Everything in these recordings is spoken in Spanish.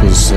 Pues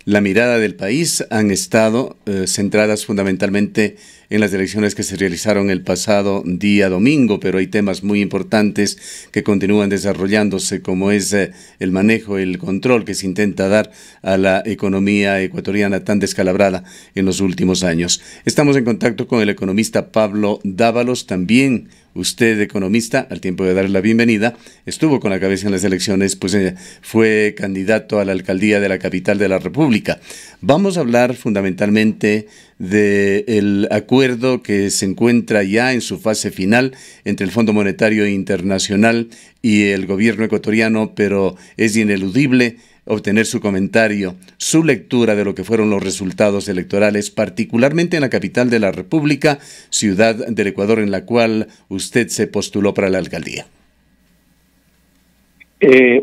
la mirada del país han estado centradas fundamentalmente en las elecciones que se realizaron el pasado día domingo, pero hay temas muy importantes que continúan desarrollándose, como es el manejo, el control que se intenta dar a la economía ecuatoriana tan descalabrada en los últimos años. Estamos en contacto con el economista Pablo Dávalos, también usted, economista, al tiempo de darle la bienvenida, estuvo con la cabeza en las elecciones, pues fue candidato a la alcaldía de la capital de la República. Vamos a hablar fundamentalmente del acuerdo que se encuentra ya en su fase final entre el Fondo Monetario Internacional y el gobierno ecuatoriano, pero es ineludible obtener su comentario, su lectura de lo que fueron los resultados electorales, particularmente en la capital de la República, ciudad del Ecuador en la cual usted se postuló para la alcaldía.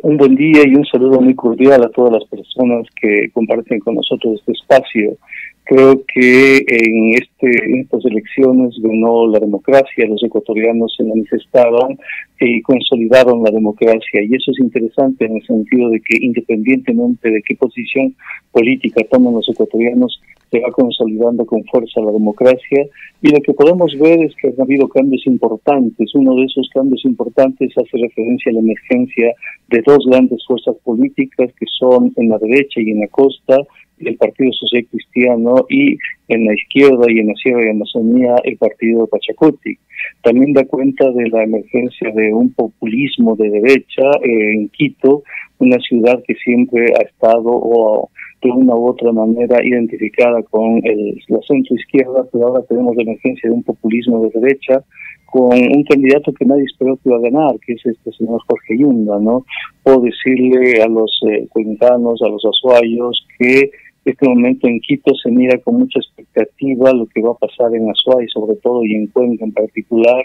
Un buen día y un saludo muy cordial a todas las personas que comparten con nosotros este espacio. Creo que en estas elecciones ganó la democracia, los ecuatorianos se manifestaron y consolidaron la democracia, y eso es interesante en el sentido de que independientemente de qué posición política toman los ecuatorianos, se va consolidando con fuerza la democracia, y lo que podemos ver es que han habido cambios importantes. Uno de esos cambios importantes hace referencia a la emergencia de dos grandes fuerzas políticas que son en la derecha y en la costa, el Partido Social Cristiano, y en la izquierda y en la Sierra y Amazonía el Partido Pachacuti. También da cuenta de la emergencia de un populismo de derecha en Quito, una ciudad que siempre ha estado o de una u otra manera identificada con la centro izquierda, pero ahora tenemos la emergencia de un populismo de derecha con un candidato que nadie esperó que iba a ganar, que es este señor Jorge Yunda, ¿no? Puedo decirle a los cuencanos, a los azuayos, que este momento en Quito se mira con mucha expectativa lo que va a pasar en Azuay, sobre todo, y en Cuenca en particular,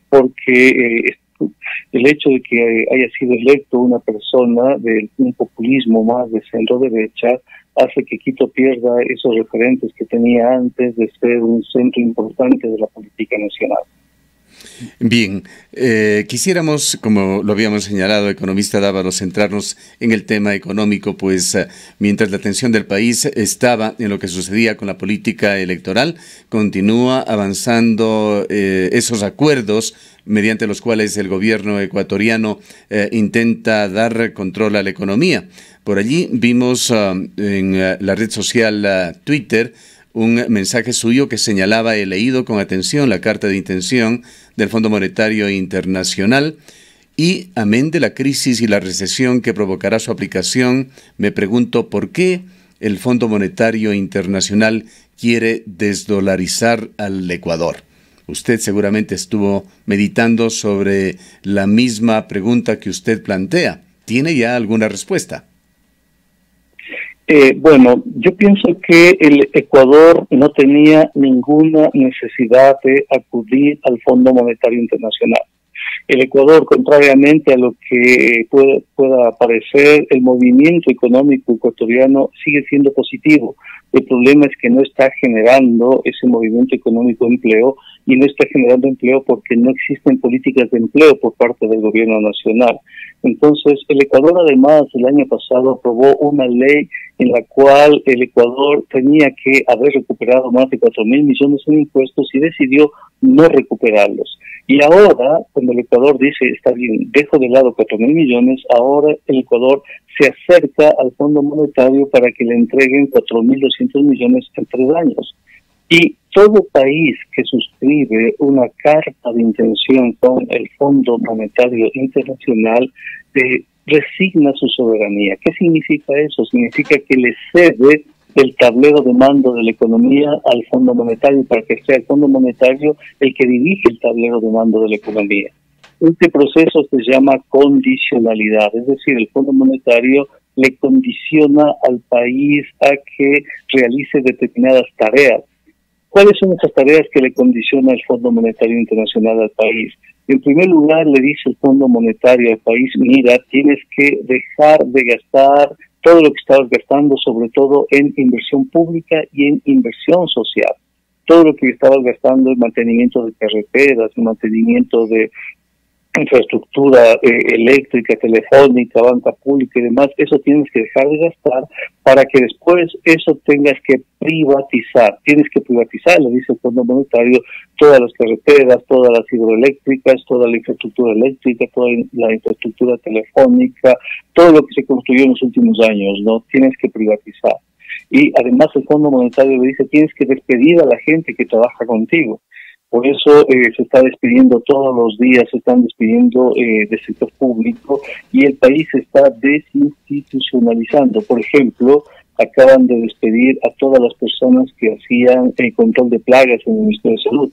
porque el hecho de que haya sido electo una persona de un populismo más de centro derecha hace que Quito pierda esos referentes que tenía antes de ser un centro importante de la política nacional. Bien, quisiéramos, como lo habíamos señalado, economista Dávalos, centrarnos en el tema económico, pues mientras la atención del país estaba en lo que sucedía con la política electoral, continúa avanzando esos acuerdos mediante los cuales el gobierno ecuatoriano intenta dar control a la economía. Por allí vimos en la red social Twitter un mensaje suyo que señalaba: he leído con atención la carta de intención del Fondo Monetario Internacional y, amén de la crisis y la recesión que provocará su aplicación, me pregunto por qué el Fondo Monetario Internacional quiere desdolarizar al Ecuador. Usted seguramente estuvo meditando sobre la misma pregunta que usted plantea. ¿Tiene ya alguna respuesta? Bueno, yo pienso que el Ecuador no tenía ninguna necesidad de acudir al Fondo Monetario Internacional. El Ecuador, contrariamente a lo que pueda parecer, el movimiento económico ecuatoriano sigue siendo positivo. El problema es que no está generando ese movimiento económico empleo, y no está generando empleo porque no existen políticas de empleo por parte del gobierno nacional. Entonces, el Ecuador además el año pasado aprobó una ley en la cual el Ecuador tenía que haber recuperado más de 4.000 millones en impuestos y decidió no recuperarlos. Y ahora, cuando el Ecuador dice, está bien, dejo de lado 4.000 millones, ahora el Ecuador se acerca al Fondo Monetario para que le entreguen 4.200 millones en 3 años. Y todo país que suscribe una carta de intención con el Fondo Monetario Internacional resigna su soberanía. ¿Qué significa eso? Significa que le cede el tablero de mando de la economía al Fondo Monetario para que sea el Fondo Monetario el que dirige el tablero de mando de la economía. Este proceso se llama condicionalidad, es decir, el Fondo Monetario le condiciona al país a que realice determinadas tareas. ¿Cuáles son esas tareas que le condiciona el Fondo Monetario Internacional al país? En primer lugar, le dice el Fondo Monetario al país: mira, tienes que dejar de gastar todo lo que estabas gastando, sobre todo en inversión pública y en inversión social. Todo lo que estabas gastando en mantenimiento de carreteras, en mantenimiento de infraestructura eléctrica, telefónica, banca pública y demás, eso tienes que dejar de gastar para que después eso tengas que privatizar. Tienes que privatizar, lo dice el Fondo Monetario, todas las carreteras, todas las hidroeléctricas, toda la infraestructura eléctrica, toda la infraestructura telefónica, todo lo que se construyó en los últimos años, ¿no? Tienes que privatizar. Y además el Fondo Monetario le dice, tienes que despedir a la gente que trabaja contigo. Por eso se está despidiendo todos los días, se están despidiendo del sector público y el país se está desinstitucionalizando. Por ejemplo, acaban de despedir a todas las personas que hacían el control de plagas en el Ministerio de Salud.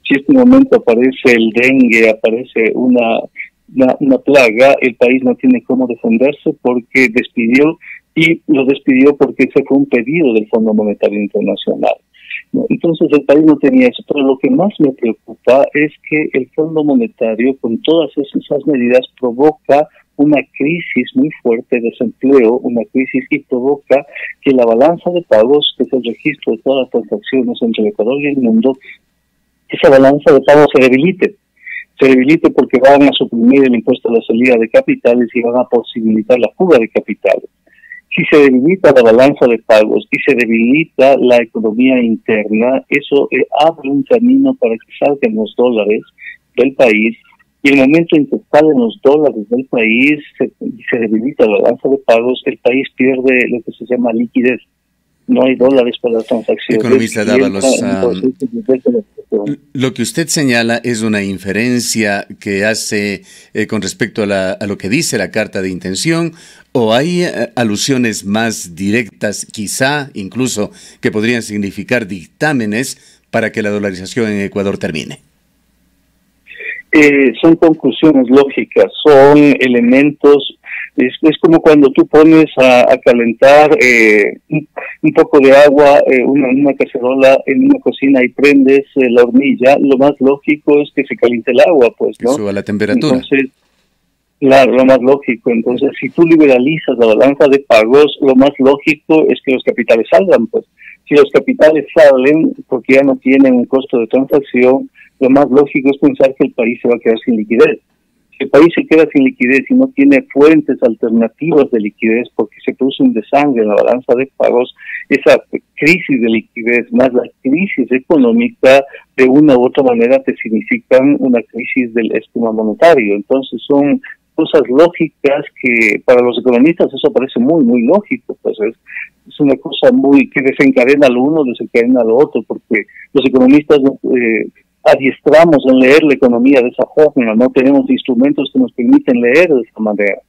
Si en este momento aparece el dengue, aparece una plaga, el país no tiene cómo defenderse porque despidió, y lo despidió porque ese fue un pedido del Fondo Monetario Internacional. Entonces el país no tenía eso, pero lo que más me preocupa es que el Fondo Monetario con todas esas medidas provoca una crisis muy fuerte de desempleo, una crisis y provoca que la balanza de pagos, que es el registro de todas las transacciones entre el Ecuador y el mundo, esa balanza de pagos se debilite porque van a suprimir el impuesto a la salida de capitales y van a posibilitar la fuga de capitales. Si se debilita la balanza de pagos y se debilita la economía interna, eso abre un camino para que salgan los dólares del país, y el momento en que salen los dólares del país, se debilita la balanza de pagos, el país pierde lo que se llama liquidez. No hay dólares para las transacciones. Economista Dávalos, lo que usted señala es una inferencia que hace con respecto a lo que dice la carta de intención, o hay alusiones más directas, quizá incluso, que podrían significar dictámenes para que la dolarización en Ecuador termine. Son conclusiones lógicas, son elementos. Es como cuando tú pones a calentar un poco de agua en una cacerola en una cocina y prendes la hornilla. Lo más lógico es que se caliente el agua, pues, ¿no? Que suba la temperatura. Entonces, claro, lo más lógico. Entonces, si tú liberalizas la balanza de pagos, lo más lógico es que los capitales salgan, pues. Si los capitales salen porque ya no tienen un costo de transacción, lo más lógico es pensar que el país se va a quedar sin liquidez. Si el país se queda sin liquidez y no tiene fuentes alternativas de liquidez porque se produce un desangre en la balanza de pagos, esa crisis de liquidez más la crisis económica de una u otra manera te significan una crisis del esquema monetario. Entonces son cosas lógicas que para los economistas eso parece muy, muy lógico. Pues es una cosa muy que desencadena lo uno, desencadena lo otro, porque los economistas adiestramos en leer la economía de esa forma, no tenemos instrumentos que nos permiten leer de esa manera.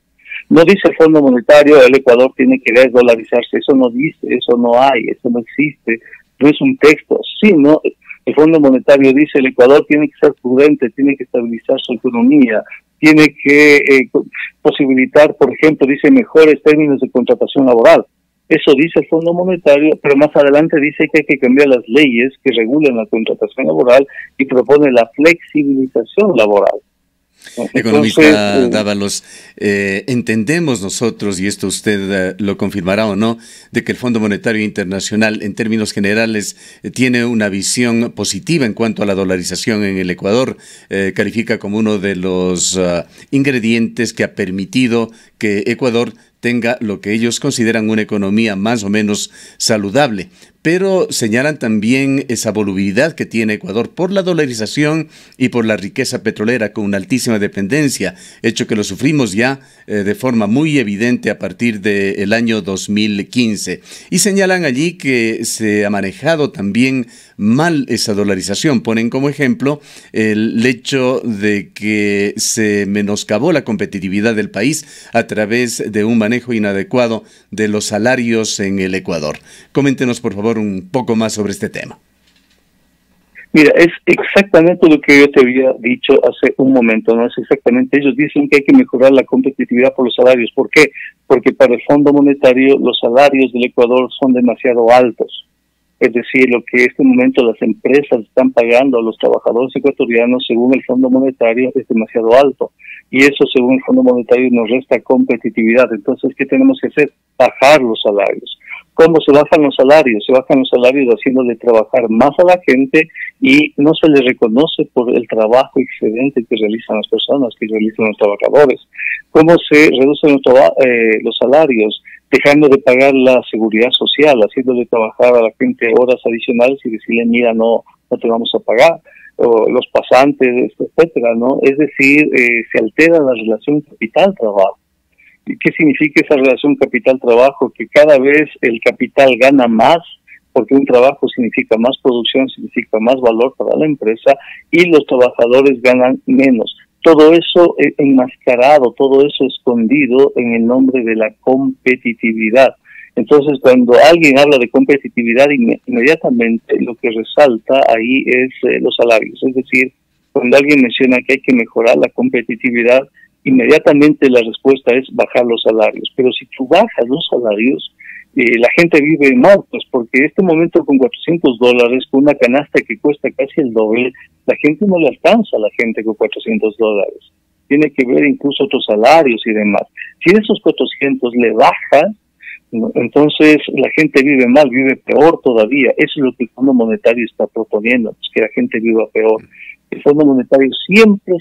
No dice el Fondo Monetario, el Ecuador tiene que desdolarizarse, eso no dice, eso no hay, eso no existe, no es un texto, sí, no. El Fondo Monetario dice el Ecuador tiene que ser prudente, tiene que estabilizar su economía, tiene que posibilitar, por ejemplo, dice mejores términos de contratación laboral. Eso dice el Fondo Monetario, pero más adelante dice que hay que cambiar las leyes que regulan la contratación laboral y propone la flexibilización laboral. Economista Dávalos, entendemos nosotros, y esto usted lo confirmará o no, de que el Fondo Monetario Internacional en términos generales tiene una visión positiva en cuanto a la dolarización en el Ecuador, califica como uno de los ingredientes que ha permitido que Ecuador tenga lo que ellos consideran una economía más o menos saludable. Pero señalan también esa volubilidad que tiene Ecuador por la dolarización y por la riqueza petrolera con una altísima dependencia, hecho que lo sufrimos ya de forma muy evidente a partir del año 2015. Y señalan allí que se ha manejado también mal esa dolarización. Ponen como ejemplo el hecho de que se menoscabó la competitividad del país a través de un manejo inadecuado de los salarios en el Ecuador. Coméntenos, por favor, un poco más sobre este tema. Mira, es exactamente lo que yo te había dicho hace un momento, ¿no? Es exactamente, ellos dicen que hay que mejorar la competitividad por los salarios. ¿Por qué? Porque para el Fondo Monetario los salarios del Ecuador son demasiado altos. Es decir, lo que en este momento las empresas están pagando a los trabajadores ecuatorianos, según el Fondo Monetario, es demasiado alto. Y eso, según el Fondo Monetario, nos resta competitividad. Entonces, ¿qué tenemos que hacer? Bajar los salarios. ¿Cómo se bajan los salarios? Se bajan los salarios haciéndole trabajar más a la gente y no se les reconoce por el trabajo excelente que realizan las personas, que realizan los trabajadores. ¿Cómo se reducen los salarios? Dejando de pagar la seguridad social, haciéndole trabajar a la gente horas adicionales y decirle, mira, no te vamos a pagar, o los pasantes, etcétera, ¿no? Es decir, se altera la relación capital-trabajo. ¿Y qué significa esa relación capital-trabajo? Que cada vez el capital gana más, porque un trabajo significa más producción, significa más valor para la empresa, y los trabajadores ganan menos. Todo eso enmascarado, todo eso escondido en el nombre de la competitividad. Entonces, cuando alguien habla de competitividad, inmediatamente lo que resalta ahí es los salarios. Es decir, cuando alguien menciona que hay que mejorar la competitividad, inmediatamente la respuesta es bajar los salarios. Pero si tú bajas los salarios, la gente vive mal, pues porque en este momento con $400, con una canasta que cuesta casi el doble, la gente no le alcanza a la gente con $400. Tiene que ver incluso otros salarios y demás. Si de esos 400 le baja, ¿no? Entonces la gente vive mal, vive peor todavía. Eso es lo que el Fondo Monetario está proponiendo, pues, que la gente viva peor. El Fondo Monetario siempre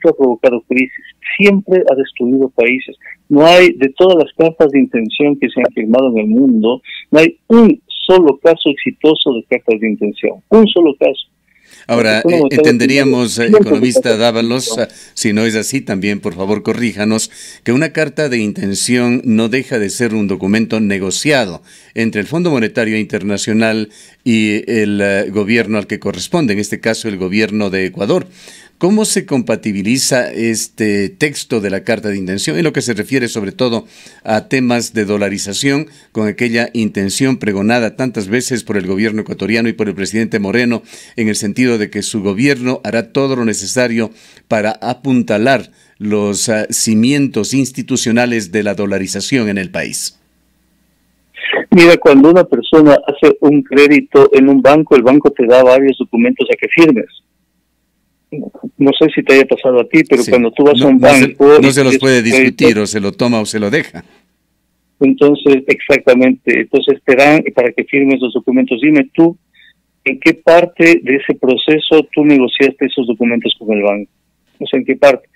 ha provocado crisis, siempre ha destruido países. No hay, de todas las cartas de intención que se han firmado en el mundo, no hay un solo caso exitoso de cartas de intención, un solo caso. Ahora, entenderíamos, economista Dávalos, si no es así, también por favor corríjanos, que una carta de intención no deja de ser un documento negociado entre el Fondo Monetario Internacional y el gobierno al que corresponde, en este caso el gobierno de Ecuador. ¿Cómo se compatibiliza este texto de la carta de intención en lo que se refiere sobre todo a temas de dolarización con aquella intención pregonada tantas veces por el gobierno ecuatoriano y por el presidente Moreno, en el sentido de que su gobierno hará todo lo necesario para apuntalar los cimientos institucionales de la dolarización en el país? Mira, cuando una persona hace un crédito en un banco, el banco te da varios documentos a que firmes. No sé si te haya pasado a ti, pero sí, cuando tú vas a un banco... No se los puede discutir, o se lo toma o se lo deja. Entonces, exactamente. Entonces te dan para que firmes los documentos. Dime tú, ¿en qué parte de ese proceso tú negociaste esos documentos con el banco? No sé en qué parte.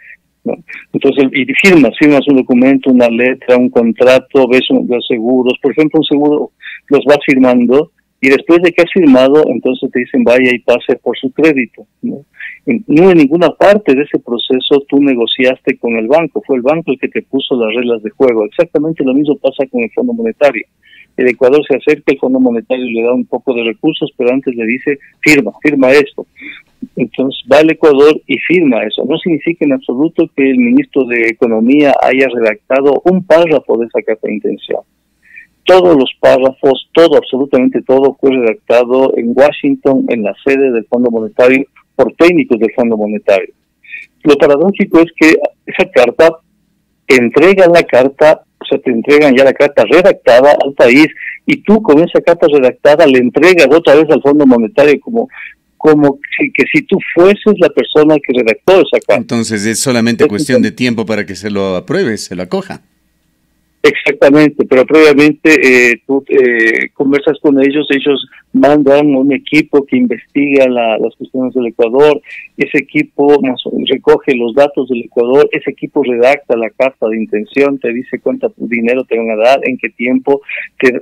¿No? Entonces, y firmas un documento, una letra, un contrato, ves los seguros. Por ejemplo, un seguro los vas firmando y después de que has firmado, entonces te dicen vaya y pase por su crédito, ¿no? No en ninguna parte de ese proceso tú negociaste con el banco, fue el banco el que te puso las reglas de juego. Exactamente lo mismo pasa con el Fondo Monetario. El Ecuador se acerca, el Fondo Monetario le da un poco de recursos, pero antes le dice, firma esto. Entonces va el Ecuador y firma eso. No significa en absoluto que el ministro de Economía haya redactado un párrafo de esa carta de intención. Todos los párrafos, todo, absolutamente todo, fue redactado en Washington, en la sede del Fondo Monetario, por técnicos del Fondo Monetario. Lo paradójico es que esa carta, te entregan la carta, o sea, te entregan ya la carta redactada al país, y tú con esa carta redactada le entregas otra vez al Fondo Monetario como si tú fueses la persona que redactó esa carta. Entonces es solamente cuestión de tiempo para que se lo apruebe, se lo acoja. Exactamente, pero previamente tú conversas con ellos mandan un equipo que investiga las cuestiones del Ecuador, ese equipo recoge los datos del Ecuador, ese equipo redacta la carta de intención, te dice cuánto dinero te van a dar, en qué tiempo,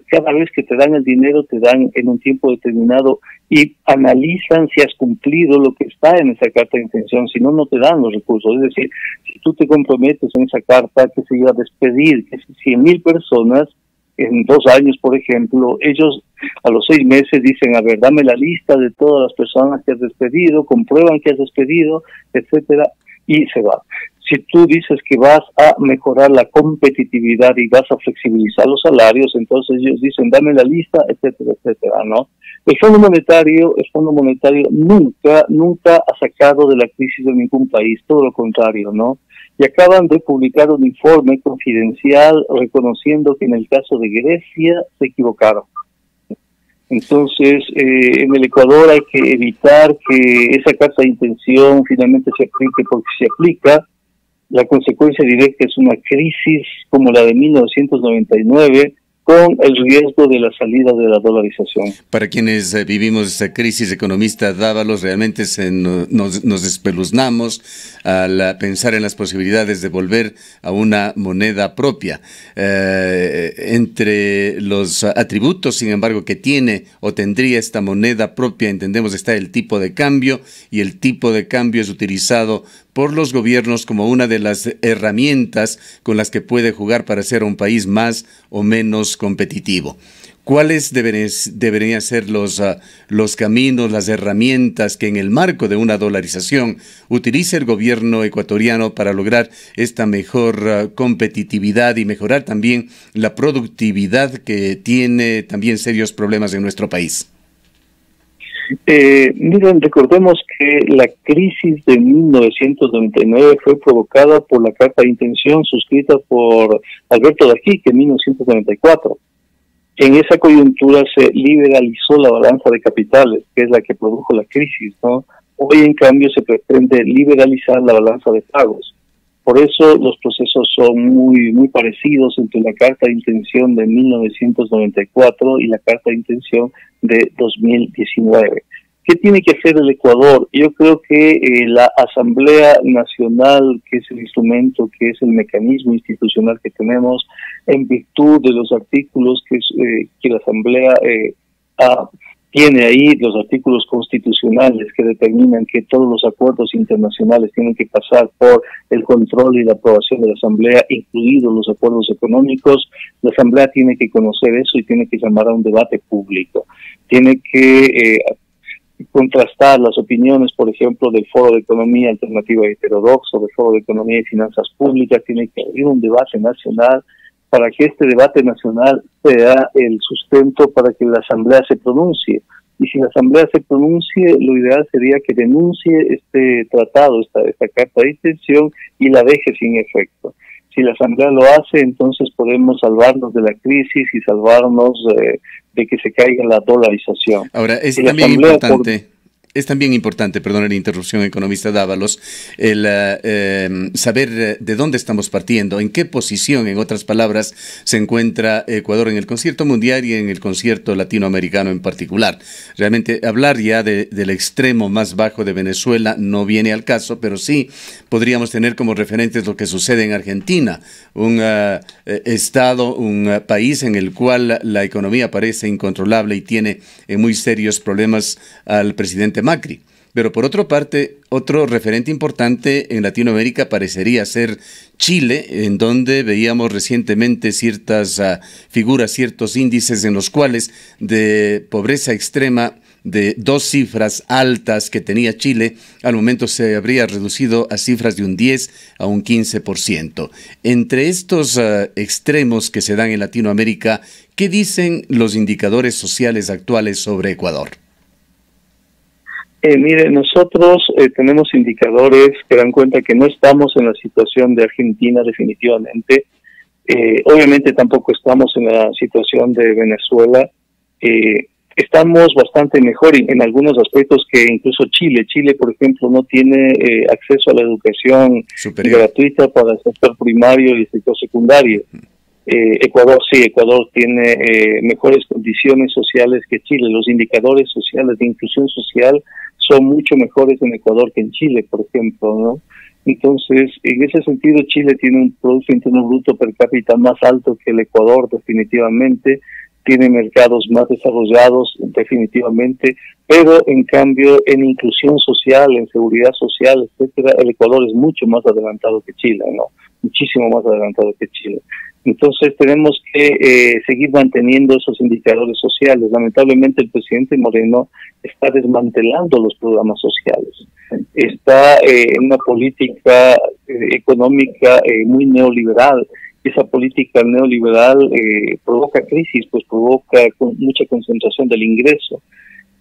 cada vez que te dan el dinero te dan en un tiempo determinado y analizan si has cumplido lo que está en esa carta de intención, si no, no te dan los recursos. Es decir, si tú te comprometes en esa carta que se iba a despedir 100,000 personas en 2 años, por ejemplo, ellos a los 6 meses dicen, a ver, dame la lista de todas las personas que has despedido, comprueban que has despedido, etcétera, y se va. Si tú dices que vas a mejorar la competitividad y vas a flexibilizar los salarios, entonces ellos dicen, dame la lista, etcétera, etcétera, ¿no? El Fondo Monetario nunca ha sacado de la crisis de ningún país, todo lo contrario, ¿no? Y acaban de publicar un informe confidencial reconociendo que en el caso de Grecia se equivocaron. Entonces, en el Ecuador hay que evitar que esa carta de intención finalmente se aplique, porque si se aplica, la consecuencia directa es una crisis como la de 1999, con el riesgo de la salida de la dolarización. Para quienes vivimos esta crisis, economista Dávalos, realmente nos espeluznamos al pensar en las posibilidades de volver a una moneda propia. Entre los atributos, sin embargo, que tiene o tendría esta moneda propia, entendemos, está el tipo de cambio, y el tipo de cambio es utilizado por los gobiernos como una de las herramientas con las que puede jugar para ser un país más o menos competitivo. ¿Cuáles deberían ser los caminos, las herramientas que en el marco de una dolarización utilice el gobierno ecuatoriano para lograr esta mejor competitividad y mejorar también la productividad, que tiene también serios problemas en nuestro país? Miren, recordemos que la crisis de 1999 fue provocada por la carta de intención suscrita por Alberto Dajique en 1994. En esa coyuntura se liberalizó la balanza de capitales, que es la que produjo la crisis, ¿no? Hoy, en cambio, se pretende liberalizar la balanza de pagos. Por eso los procesos son muy parecidos entre la carta de intención de 1994 y la carta de intención de 2019. ¿Qué tiene que hacer el Ecuador? Yo creo que la Asamblea Nacional, que es el instrumento, que es el mecanismo institucional que tenemos, en virtud de los artículos que la Asamblea tiene ahí, los artículos constitucionales que determinan que todos los acuerdos internacionales tienen que pasar por el control y la aprobación de la Asamblea, incluidos los acuerdos económicos. La Asamblea tiene que conocer eso y tiene que llamar a un debate público. Tiene que contrastar las opiniones, por ejemplo, del Foro de Economía Alternativa y Heterodoxo, del Foro de Economía y Finanzas Públicas. Tiene que haber un debate nacional para que este debate nacional sea el sustento para que la Asamblea se pronuncie. Y si la Asamblea se pronuncie, lo ideal sería que denuncie este tratado, esta carta de intención, y la deje sin efecto. Si la Asamblea lo hace, entonces podemos salvarnos de la crisis y salvarnos de que se caiga la dolarización. Ahora, es si también importante... Es también importante, perdón la interrupción, economista Dávalos, el saber de dónde estamos partiendo, en qué posición, en otras palabras, se encuentra Ecuador en el concierto mundial y en el concierto latinoamericano en particular. Realmente hablar ya del extremo más bajo de Venezuela no viene al caso, pero sí podríamos tener como referentes lo que sucede en Argentina, un estado, un país en el cual la economía parece incontrolable y tiene muy serios problemas al presidente Macri. Pero por otra parte, otro referente importante en Latinoamérica parecería ser Chile, en donde veíamos recientemente ciertas figuras, ciertos índices en los cuales de pobreza extrema de 2 cifras altas que tenía Chile, al momento se habría reducido a cifras de un 10 a un 15%. Entre estos extremos que se dan en Latinoamérica, ¿qué dicen los indicadores sociales actuales sobre Ecuador? Mire, nosotros tenemos indicadores que dan cuenta que no estamos en la situación de Argentina definitivamente. Obviamente tampoco estamos en la situación de Venezuela. Estamos bastante mejor en algunos aspectos que incluso Chile. Chile, por ejemplo, no tiene acceso a la educación gratuita para el sector primario y el sector secundario. Ecuador sí, Ecuador tiene mejores condiciones sociales que Chile. Los indicadores sociales de inclusión social son mucho mejores en Ecuador que en Chile, por ejemplo, ¿no? Entonces, en ese sentido, Chile tiene un Producto Interno Bruto per cápita más alto que el Ecuador, definitivamente. Tiene mercados más desarrollados, definitivamente, pero en cambio en inclusión social, en seguridad social, etcétera, el Ecuador es mucho más adelantado que Chile, ¿no? Muchísimo más adelantado que Chile. Entonces tenemos que seguir manteniendo esos indicadores sociales. Lamentablemente el presidente Moreno está desmantelando los programas sociales. Está en una política económica muy neoliberal. Esa política neoliberal provoca crisis, pues provoca mucha concentración del ingreso.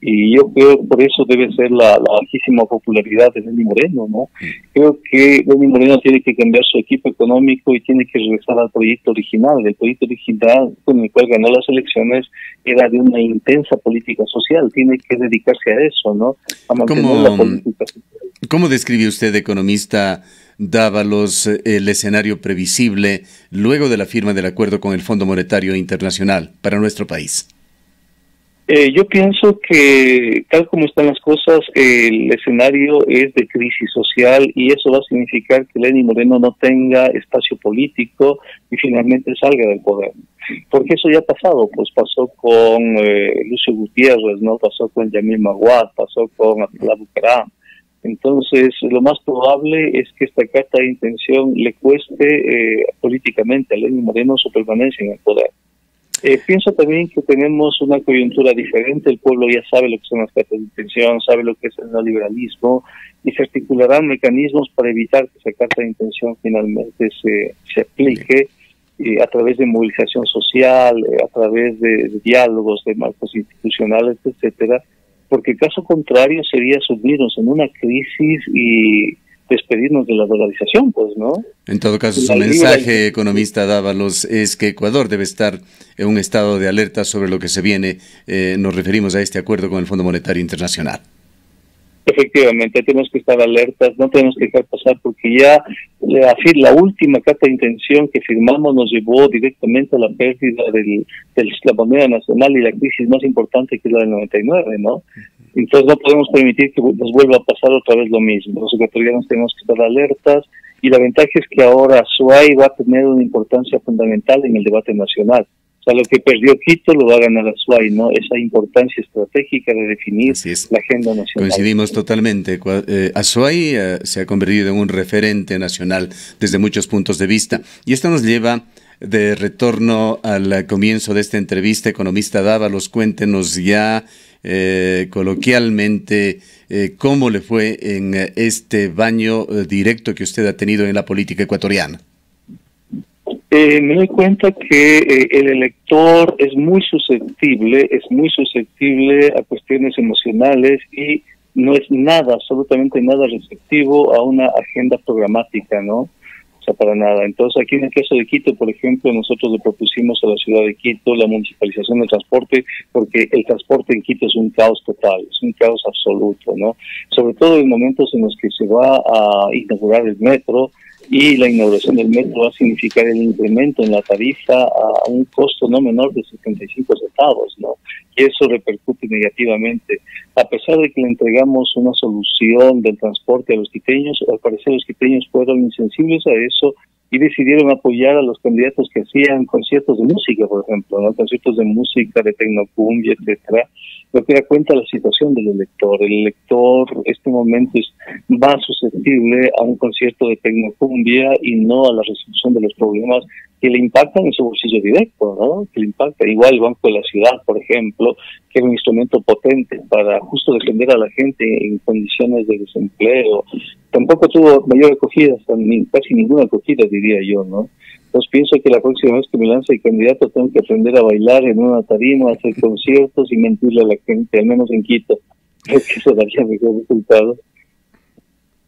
Y yo creo que por eso debe ser la bajísima popularidad de Lenín Moreno, ¿no? Creo que Lenín Moreno tiene que cambiar su equipo económico y tiene que regresar al proyecto original. El proyecto original con el cual ganó las elecciones era de una intensa política social. Tiene que dedicarse a eso, ¿no? A mantener la política social. ¿Cómo describe usted, economista Dávalos, el escenario previsible luego de la firma del acuerdo con el Fondo Monetario Internacional para nuestro país? Yo pienso que tal como están las cosas, el escenario es de crisis social y eso va a significar que Lenín Moreno no tenga espacio político y finalmente salga del poder. Porque eso ya ha pasado, pues pasó con Lucio Gutiérrez, no, pasó con Yamil Maguad, pasó con Abdullah Bucaram. Entonces, lo más probable es que esta carta de intención le cueste políticamente a Lenín Moreno su permanencia en el poder. Pienso también que tenemos una coyuntura diferente, el pueblo ya sabe lo que son las cartas de intención, sabe lo que es el neoliberalismo y se articularán mecanismos para evitar que esa carta de intención finalmente se aplique a través de movilización social, a través de diálogos, de marcos institucionales, etcétera, porque caso contrario sería sumirnos en una crisis y despedirnos de la dolarización, pues, ¿no? En todo caso, su mensaje, economista Dávalos, es que Ecuador debe estar en un estado de alerta sobre lo que se viene. Nos referimos a este acuerdo con el Fondo Monetario Internacional. Efectivamente, tenemos que estar alertas, no tenemos que dejar pasar porque ya la última carta de intención que firmamos nos llevó directamente a la pérdida de la moneda nacional y la crisis más importante que es la del 99, ¿no? Entonces no podemos permitir que nos vuelva a pasar otra vez lo mismo. Los ecuatorianos tenemos que estar alertas y la ventaja es que ahora SUAY va a tener una importancia fundamental en el debate nacional. O sea, lo que perdió Quito lo va a ganar Azuay, ¿no? Esa importancia estratégica de definir la agenda nacional. Coincidimos totalmente. Azuay se ha convertido en un referente nacional desde muchos puntos de vista. Y esto nos lleva de retorno al comienzo de esta entrevista. Economista Dávalos, cuéntenos ya coloquialmente cómo le fue en este baño directo que usted ha tenido en la política ecuatoriana. Me doy cuenta que el elector es muy susceptible a cuestiones emocionales y no es nada, absolutamente nada receptivo a una agenda programática, ¿no? O sea, para nada. Entonces, aquí en el caso de Quito, por ejemplo, nosotros le propusimos a la ciudad de Quito la municipalización del transporte, porque el transporte en Quito es un caos total, es un caos absoluto, ¿no? Sobre todo en momentos en los que se va a inaugurar el metro, y la inauguración del metro va a significar el incremento en la tarifa a un costo no menor de 75 centavos, ¿no? Y eso repercute negativamente. A pesar de que le entregamos una solución del transporte a los quiteños, al parecer los quiteños fueron insensibles a eso y decidieron apoyar a los candidatos que hacían conciertos de música, por ejemplo, ¿no? Conciertos de música, de tecnocumbia, etcétera, lo que da cuenta de la situación del elector. El elector en este momento es más susceptible a un concierto de tecnocumbia y no a la resolución de los problemas que le impactan en su bolsillo directo, ¿no? Que le impacta. Igual el Banco de la Ciudad, por ejemplo, que es un instrumento potente para justo defender a la gente en condiciones de desempleo. Tampoco tuvo mayor acogida, casi ninguna acogida, diría yo, ¿no? Entonces pienso que la próxima vez que me lance el candidato tengo que aprender a bailar en una tarima, hacer conciertos y mentirle a la gente, al menos en Quito. Creo que eso daría mejor resultado.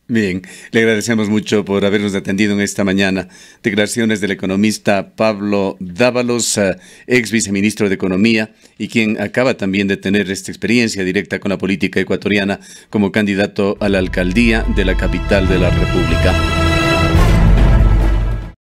Bien, le agradecemos mucho por habernos atendido en esta mañana. Declaraciones del economista Pablo Dávalos, ex viceministro de Economía y quien acaba también de tener esta experiencia directa con la política ecuatoriana como candidato a la alcaldía de la capital de la República.